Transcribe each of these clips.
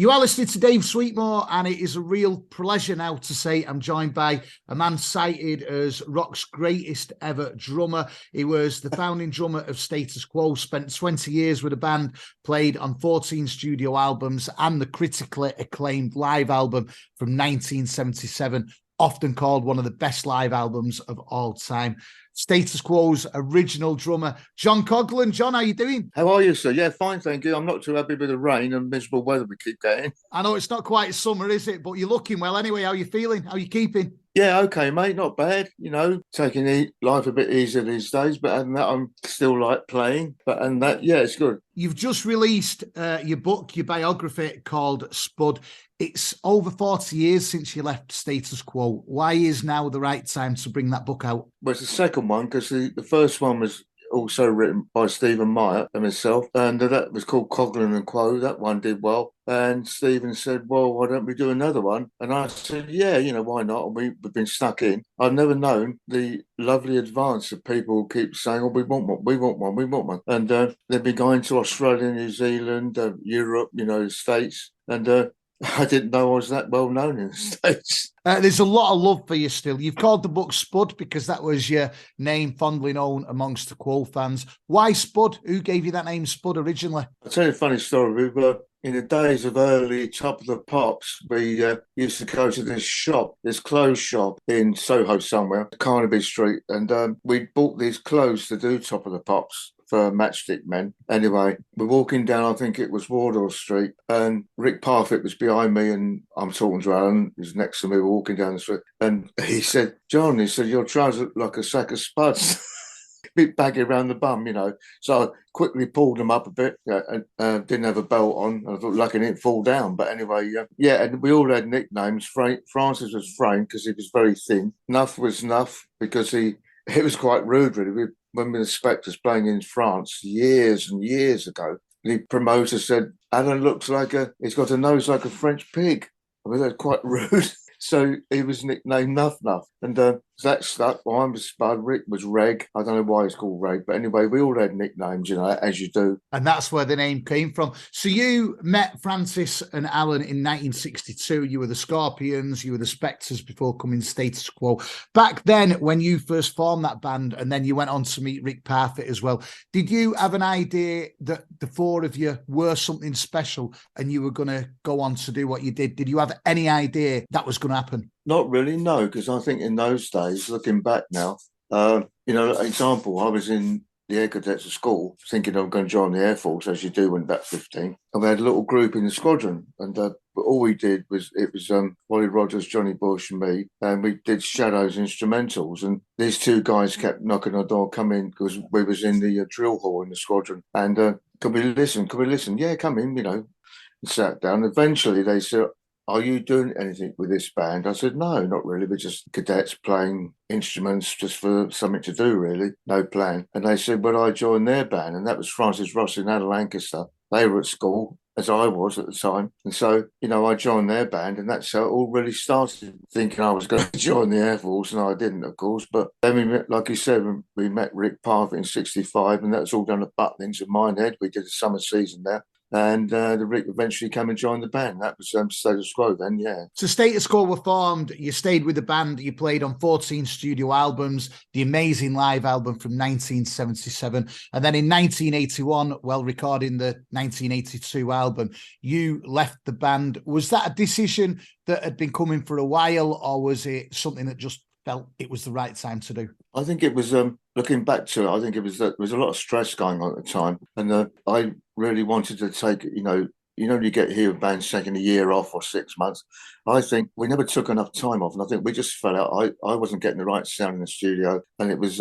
You are listening to Dave Sweetmore, and it is a real pleasure now to say I'm joined by a man cited as rock's greatest ever drummer. He was the founding drummer of Status Quo, spent 20 years with the band, played on 14 studio albums and the critically acclaimed live album from 1977, often called one of the best live albums of all time. Status Quo's original drummer, John Coghlan. John, how you doing? How are you, sir? Yeah, fine, thank you. I'm not too happy with the rain and miserable weather we keep getting. I know it's not quite summer, is it? But you're looking well anyway. How you feeling? How you keeping? Yeah, okay, mate, not bad. Taking life a bit easier these days, but other than that, I'm still like playing. Yeah, it's good. You've just released your book, your biography called Spud. It's over 40 years since you left Status Quo. Why is now the right time to bring that book out? Well, it's the second one because the first one was also written by Stephen Meyer and myself, and that was called Coghlan and Quo. That one did well. And Stephen said, well, why don't we do another one? And I said, yeah, why not? And we've been stuck in. I've never known the lovely advance of people who keep saying, oh, we want one, we want one, we want one. And they've been going to Australia, New Zealand, Europe, the States. And I didn't know I was that well known in the States. There's a lot of love for you still. You've called the book Spud because that was your name fondly known amongst the Quo fans. Why Spud? Who gave you that name Spud originally? I'll tell you a funny story. In the days of early Top of the Pops, we used to go to this clothes shop in Soho somewhere, Carnaby Street, and we bought these clothes to do Top of the Pops for Matchstick Men. Anyway, we're walking down, I think it was Wardour Street, and Rick Parfitt was behind me, and I'm talking to Alan, who's next to me, we're walking down the street, and he said, John, your trousers look like a sack of spuds. Bit baggy around the bum, So I quickly pulled them up a bit and didn't have a belt on. I thought lucky it didn't fall down. But anyway, and we all had nicknames. Francis was Frank because he was very thin. Nuff was Nuff because it was quite rude, really. When we were the Spectres playing in France years and years ago, the promoter said, Alan looks he's got a nose like a French pig. I mean, that's quite rude. So he was nicknamed Nuff Nuff. And that stuck. Well, I was Spud. Rick was Reg. I don't know why he's called Reg. But anyway, we all had nicknames, as you do. And that's where the name came from. So you met Francis and Alan in 1962. You were the Scorpions. You were the Spectres before coming Status Quo. Back then, when you first formed that band, and then you went on to meet Rick Parfitt as well, did you have an idea that the four of you were something special and you were going to go on to do what you did? Did you have any idea that was going to happen? Not really, no, because I think in those days, looking back now, example, I was in the Air Cadets at school thinking I'm going to join the Air Force, as you do when about 15. And we had a little group in the squadron, and all we did was, Wally Rogers, Johnny Bush and me, and we did Shadows instrumentals. And these two guys kept knocking on the door, come in, because we was in the drill hall in the squadron. And can we listen? Yeah, come in, and sat down. Eventually they said, are you doing anything with this band? I said, no, not really. We're just cadets playing instruments just for something to do, really. No plan. And they said, well, I joined their band. And that was Francis Ross and Ada Lancaster. They were at school, as I was at the time. And so, I joined their band. And that's how it all really started, thinking I was going to join the Air Force. And I didn't, of course. But then we met, like you said, we met Rick Parfitt in 65. And that was all done at Butlins in Minehead. We did a summer season there. And the Rick eventually came and joined the band. That was Status Quo then, yeah. So Status Quo were formed. You stayed with the band. You played on 14 studio albums, the amazing live album from 1977. And then in 1981, while recording the 1982 album, you left the band. Was that a decision that had been coming for a while, or was it something that just felt it was the right time to do? I think it was, looking back to it, I think it was there was a lot of stress going on at the time. And I really wanted to take, you get here with bands taking a year off or 6 months. I think we never took enough time off. And I think we just fell out. I wasn't getting the right sound in the studio. And it was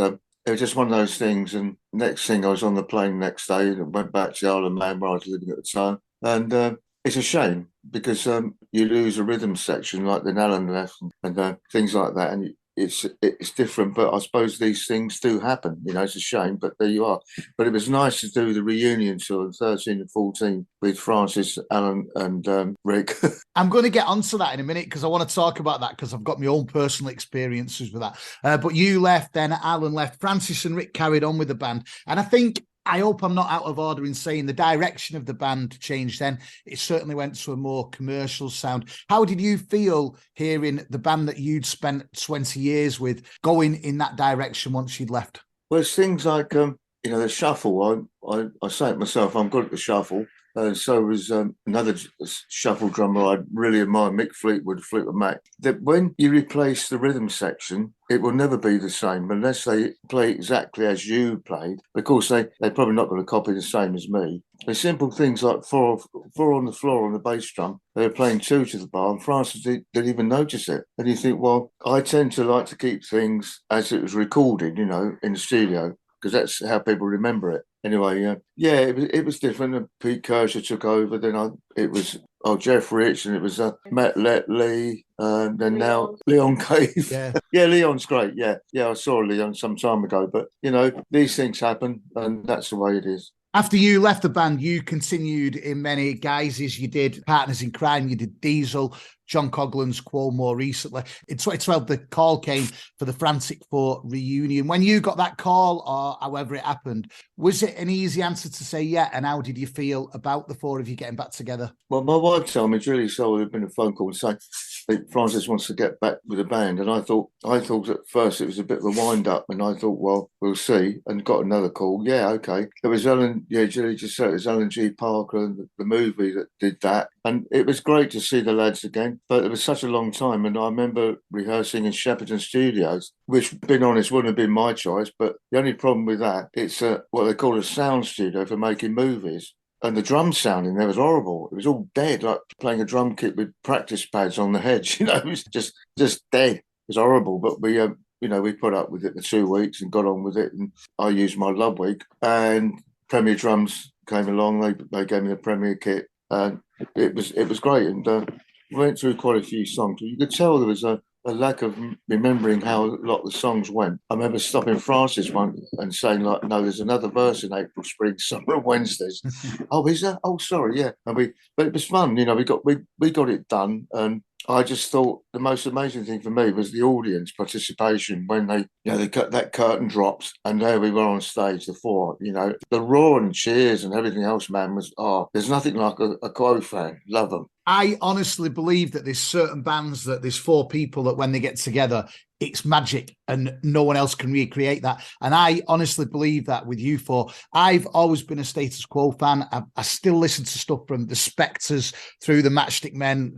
just one of those things. And next thing, I was on the plane the next day and went back to the Isle of Man where I was living at the time. And it's a shame because you lose a rhythm section like the Alan left and things like that. And it's different, but I suppose these things do happen. It's a shame, but there you are. But it was nice to do the reunion tour, 13 and 14, with Francis, Alan, and Rick. I'm going to get onto that in a minute because I want to talk about that because I've got my own personal experiences with that. But you left, then Alan left. Francis and Rick carried on with the band, and I think I hope I'm not out of order in saying the direction of the band changed then. It certainly went to a more commercial sound. How did you feel hearing the band that you'd spent 20 years with going in that direction once you'd left? Well, it's things like, the shuffle. I say it myself, I'm good at the shuffle. So was another shuffle drummer I really admire, Mick Fleetwood Mac. That when you replace the rhythm section, it will never be the same unless they play exactly as you played. Of course, they're probably not going to copy the same as me. There's simple things like four on the floor on the bass drum. They were playing two to the bar, and Francis didn't even notice it. And you think, well, I tend to like to keep things as it was recorded, in the studio, because that's how people remember it. Anyway, it was different. And Pete Kershaw took over. Then it was Jeff Rich, and it was Matt Letley, and then now Leon Cave. Yeah. Yeah, Leon's great. Yeah, I saw Leon some time ago. But these things happen, and that's the way it is. After you left the band, you continued in many guises. You did Partners in Crime, you did Diesel, John Coghlan's Quo more recently. In 2012, the call came for the Frantic Four reunion. When you got that call, or however it happened, was it an easy answer to say yeah? And how did you feel about the four of you getting back together? Well, my wife told me it's really so there'd been a phone call saying Francis wants to get back with the band, and I thought at first it was a bit of a wind up, and I thought, well, we'll see, and got another call. Yeah, okay. There was Julie just said it was Ellen G. Parker and the movie that did that, and it was great to see the lads again. But it was such a long time, and I remember rehearsing in Shepperton Studios, which, being honest, wouldn't have been my choice. But the only problem with that, it's what they call a sound studio for making movies. And the drum sounding there was horrible. It was all dead, like playing a drum kit with practice pads on the head. It was just dead. It was horrible. But we put up with it for 2 weeks and got on with it. And I used my Ludwig, and Premier Drums came along. They gave me the Premier kit, and it was great. And we went through quite a few songs. You could tell there was a lack of remembering how a lot of the songs went. I remember stopping Francis one and saying, like, no, there's another verse in April, Spring, Summer, and Wednesdays. Oh, is there? Oh, sorry, yeah. But it was fun, we got it done. And I just thought the most amazing thing for me was the audience participation when they cut that curtain drops, and there we were on stage, the four, the roar and cheers and everything else, man, was, there's nothing like a Quo fan. Love them. I honestly believe that there's certain bands that there's four people that when they get together, it's magic and no one else can recreate that. And I honestly believe that with you four. I've always been a Status Quo fan. I still listen to stuff from the Spectres through the Matchstick Men,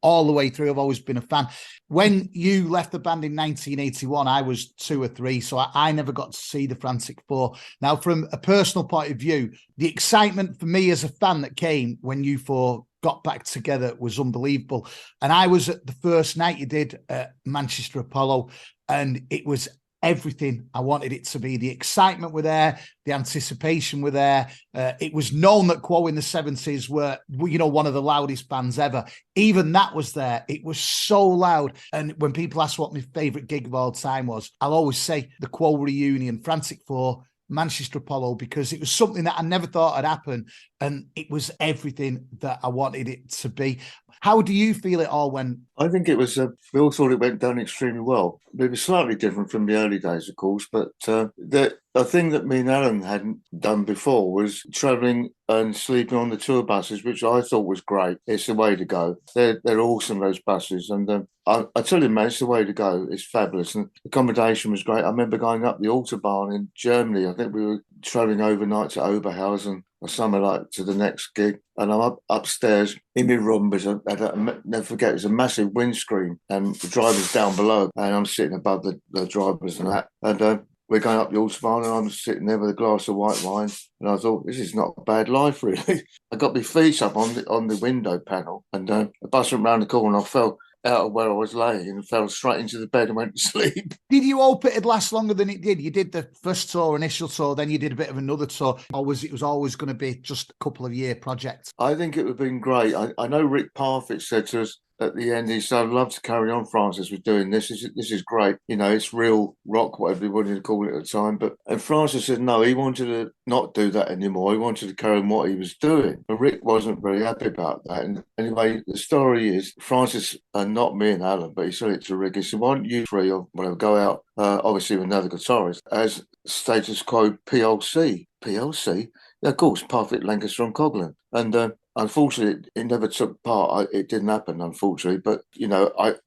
all the way through. I've always been a fan. When you left the band in 1981, I was 2 or 3, so I never got to see the Frantic Four. Now, from a personal point of view, the excitement for me as a fan that came when you four got back together was unbelievable. And I was at the first night you did at Manchester Apollo, and it was everything I wanted it to be. The excitement were there, the anticipation were there. It was known that Quo in the 70s were, one of the loudest bands ever. Even that was there. It was so loud. And when people ask what my favourite gig of all time was, I'll always say the Quo reunion, Frantic Four, Manchester Apollo, because it was something that I never thought had happened, and it was everything that I wanted it to be. How do you feel it all went? I think it was, we all thought it went down extremely well. It was slightly different from the early days, of course, but the thing that me and Alan hadn't done before was travelling and sleeping on the tour buses, which I thought was great. It's the way to go. They're awesome, those buses. And I tell you, man, it's the way to go. It's fabulous. And accommodation was great. I remember going up the Autobahn in Germany. I think we were travelling overnight to Oberhausen or somewhere like to the next gig. And I'm upstairs in my room, but I'll never forget, it was a massive windscreen and the driver's down below and I'm sitting above the drivers and that. And we're going up the Autobahn and I'm sitting there with a glass of white wine. And I thought, this is not a bad life, really. I got my feet up on the window panel, and a bus went round the corner and I fell out of where I was laying and fell straight into the bed and went to sleep. Did you hope it'd last longer than it did? You did the first tour, initial tour, then you did a bit of another tour. Or was it always going to be just a couple of year project? I think it would have been great. I know Rick Parfitt said to us at the end, he said, I'd love to carry on, Francis, with doing this. This is great. It's real rock, whatever you wanted to call it at the time. And Francis said, no, he wanted to not do that anymore. He wanted to carry on what he was doing. But Rick wasn't very happy about that. And anyway, the story is, Francis, and not me and Alan, but he said it to Rick. He said, why don't you three or whatever go out, obviously with another guitarist, as Status Quo PLC. PLC? Yeah, of course, Parfit, Lancaster and Coghlan. And unfortunately, it never took part. It didn't happen, unfortunately. But,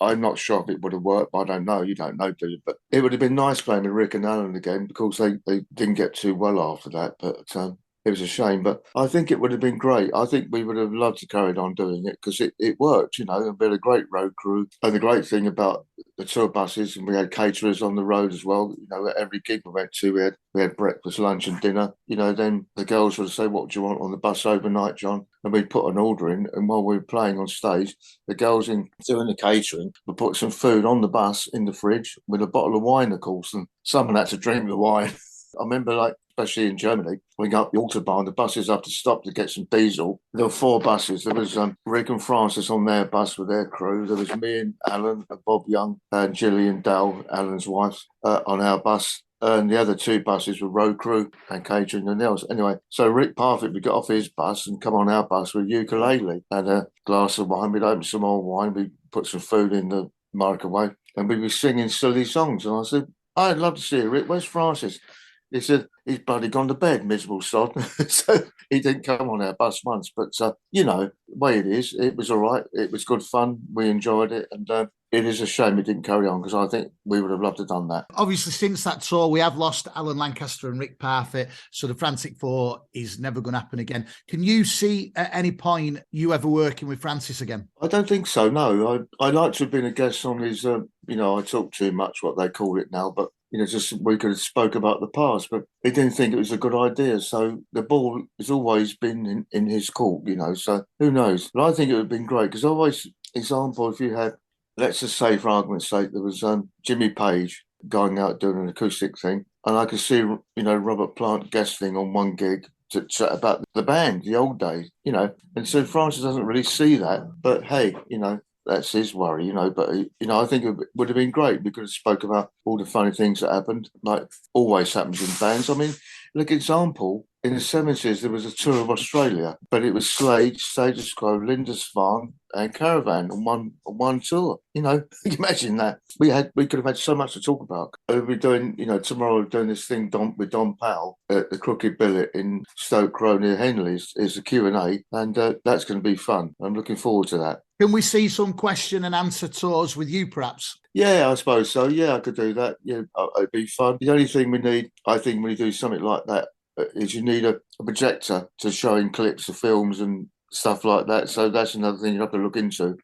I'm not sure if it would have worked. I don't know. You don't know, do you? But it would have been nice playing with Rick and Alan again because they didn't get too well after that. But it was a shame. But I think it would have been great. I think we would have loved to carry on doing it because it worked, and we had a great road crew. And the great thing about the tour buses, and we had caterers on the road as well. At every gig we went to, we had breakfast, lunch, and dinner. Then the girls would say, "What do you want on the bus overnight, John?" And we'd put an order in. And while we were playing on stage, the girls in doing the catering would put some food on the bus in the fridge with a bottle of wine, of course. And someone had to drink the wine. I remember, especially in Germany, we got up the Autobahn, the buses have to stop to get some diesel. There were 4 buses. There was Rick and Francis on their bus with their crew. There was me and Alan, and Bob Young, and Gillian Dale, Alan's wife, on our bus. And the other 2 buses were road crew and catering and else. Anyway, so Rick Parfit would get off his bus and come on our bus with ukulele and a glass of wine. We'd open some more wine. We'd put some food in the microwave and we'd be singing silly songs. And I said, "I'd love to see you, Rick. Where's Francis?" He said, "He's bloody gone to bed, miserable sod." So he didn't come on our bus once. But, the way it is, it was all right. It was good fun. We enjoyed it. And it is a shame it didn't carry on because I think we would have loved to have done that. Obviously, since that tour, we have lost Alan Lancaster and Rick Parfit. So the Frantic Four is never going to happen again. Can you see at any point you ever working with Francis again? I don't think so, no. I'd like to have been a guest on his, I talk too much, what they call it now, but just we could have spoke about the past, but he didn't think it was a good idea. So the ball has always been in his court, so who knows? But I think it would have been great because always, example, if you had, let's just say for argument's sake, there was Jimmy Page going out doing an acoustic thing, and I could see, Robert Plant guesting on one gig to chat about the band, the old days, and so Francis doesn't really see that, but hey, that's his worry, but, I think it would have been great. We could have spoke about all the funny things that happened, like always happens in bands. I mean, look, example, in the 70s, there was a tour of Australia, but it was Slade, Status Quo, Lindisfarne and Caravan on one tour. Imagine that. We could have had so much to talk about. We'll be doing, tomorrow we're doing this thing with Don Powell at the Crooked Billet in Stoke Row near Henley's. It's a Q&A, and that's going to be fun. I'm looking forward to that. Can we see some question and answer tours with you, perhaps? Yeah, I suppose so. Yeah, I could do that. Yeah, it'd be fun. The only thing we need, I think, when you do something like that, is you need a projector to showing clips of films and stuff like that. So that's another thing you have to look into.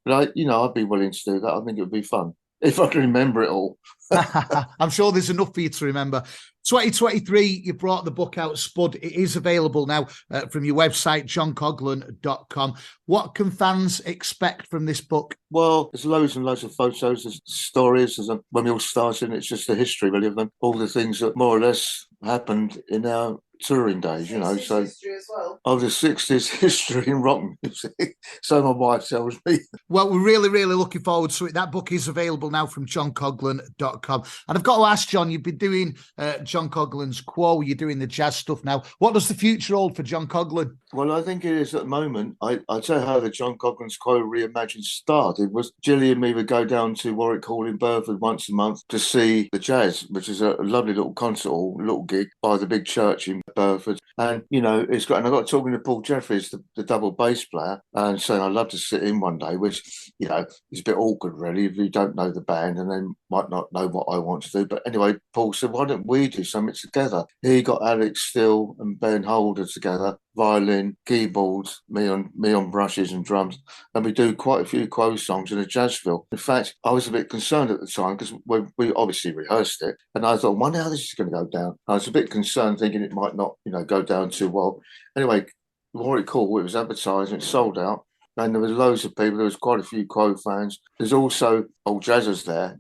But I'd be willing to do that. I think it would be fun if I can remember it all. I'm sure there's enough for you to remember. 2023, you brought the book out, Spud. It is available now from your website, johncoghlan.com. What can fans expect from this book? Well, there's loads and loads of photos, there's stories. When we all started, it's just the history, really, of them. All the things that more or less happened in our touring days, so history as well. Of the 60s history in rock music. So my wife tells me. Well, we're really, really looking forward to it. That book is available now from johncoghlan.com. And I've got to ask, John, you've been doing John Coghlan's Quo, you're doing the jazz stuff now. What does the future hold for John Coghlan? Well, I think it is at the moment. I'll tell you how the John Coghlan's Quo Reimagined started. Was Gilly and me would go down to Warwick Hall in Burford once a month to see the jazz, which is a lovely little concert hall, little gig by the big church in Burford. And, it's great. And I got talking to Paul Jeffries, the double bass player, and saying I'd love to sit in one day, which, is a bit awkward, really, if you don't know the band and they might not know what I want to do. But anyway, Paul said, why don't we do something together? He got Alex Still and Ben Holder together, violin, keyboards, me on brushes and drums, and we do quite a few Quo songs in a jazz feel. In fact, I was a bit concerned at the time because we obviously rehearsed it, and I thought, I wonder how this is going to go down. I was a bit concerned, thinking it might not, go down too well. Anyway, Warwick Hall, it was advertised and it sold out. And there was loads of people. There was quite a few Quo fans. There's also old jazzers there,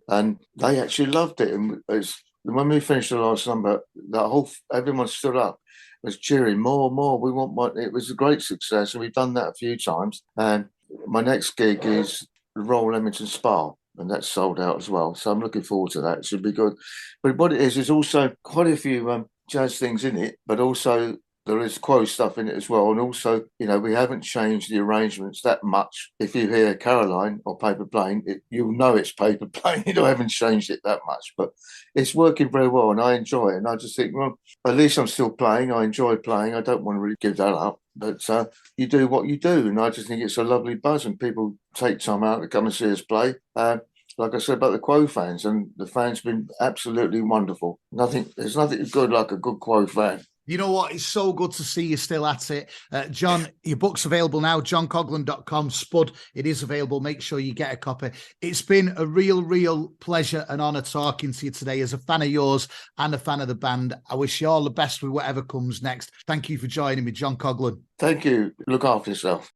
and they actually loved it. And when we finished the last number, everyone stood up, was cheering more. We want more. It was a great success, and we've done that a few times. And my next gig is the Royal Leamington Spa, and that's sold out as well. So I'm looking forward to that. It should be good. But what it is also quite a few jazz things in it, but also there is Quo stuff in it as well. And also, you know, we haven't changed the arrangements that much. If you hear Caroline or Paper Plane, you'll know it's Paper Plane. You know, I haven't changed it that much, but it's working very well and I enjoy it. And I just think, well, at least I'm still playing. I enjoy playing. I don't want to really give that up. But you do what you do. And I just think it's a lovely buzz and people take time out to come and see us play. Like I said about the Quo fans, and the fans have been absolutely wonderful. There's nothing good like a good Quo fan. You know what? It's so good to see you still at it. John, your book's available now, johncoghlan.com. Spud, it is available. Make sure you get a copy. It's been a real pleasure and honour talking to you today as a fan of yours and a fan of the band. I wish you all the best with whatever comes next. Thank you for joining me, John Coghlan. Thank you. Look after yourself.